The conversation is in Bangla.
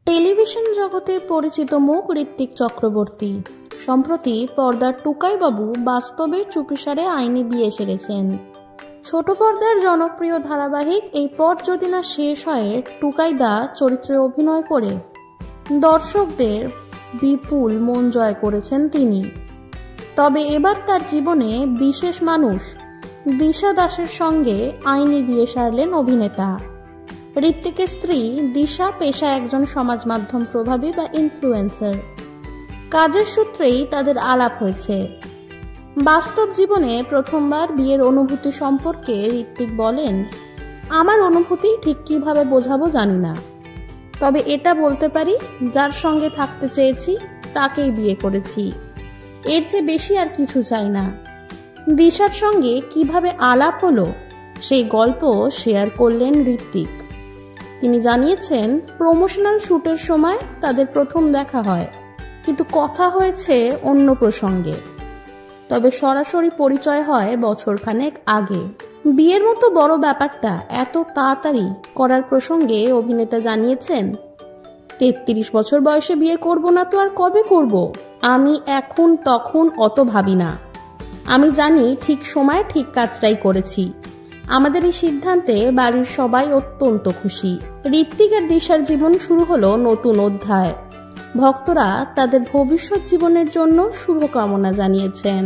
টেলিভিশন জগতের পরিচিত মুখ ঋত্বিক চক্রবর্তী সম্প্রতি পর্দার টুকাই বাবু বাস্তবের চুপিসারে আইনি বিয়ে সেরেছেন। ছোট পর্দার জনপ্রিয় ধারাবাহিক এই পথ যদি না শেষ হয় টুকাইদা চরিত্রে অভিনয় করে দর্শকদের বিপুল মন জয় করেছেন তিনি। তবে এবার তার জীবনে বিশেষ মানুষ দিশা দাসের সঙ্গে আইনি বিয়ে সারলেন অভিনেতা। ঋত্বিকের স্ত্রী দিশা পেশায় একজন সমাজ মাধ্যম প্রভাবী বা ইনফ্লুয়েন্সার। কাজের সূত্রেই তাদের আলাপ হয়েছে। বাস্তব জীবনে প্রথমবার বিয়ের অনুভূতি সম্পর্কে ঋত্বিক বলেন, আমার অনুভূতি ঠিক কিভাবে বোঝাবো জানি না, তবে এটা বলতে পারি যার সঙ্গে থাকতে চেয়েছি তাকেই বিয়ে করেছি, এর চেয়ে বেশি আর কিছু চাই না। দিশার সঙ্গে কিভাবে আলাপ হলো সেই গল্প শেয়ার করলেন ঋত্বিক। তিনি জানিয়েছেন, প্রমোশনাল শুটের সময় তাদের প্রথম দেখা হয়, কিন্তু কথা হয়েছে অন্য প্রসঙ্গে। তবে সরাসরি পরিচয় হয় বছরখানেক আগে। বিয়ের মতো বড় ব্যাপারটা এত তাড়াতাড়ি করার প্রসঙ্গে অভিনেতা জানিয়েছেন, 33 বছর বয়সে বিয়ে করব না তো আর কবে করব? আমি এখন তখন অত ভাবি না। আমি জানি ঠিক সময়ে ঠিক কাজটাই করেছি। আমাদের এই সিদ্ধান্তে বাড়ির সবাই অত্যন্ত খুশি। ঋত্বিক আর দিশার জীবন শুরু হলো নতুন অধ্যায়। ভক্তরা তাদের ভবিষ্যৎ জীবনের জন্য শুভকামনা জানিয়েছেন।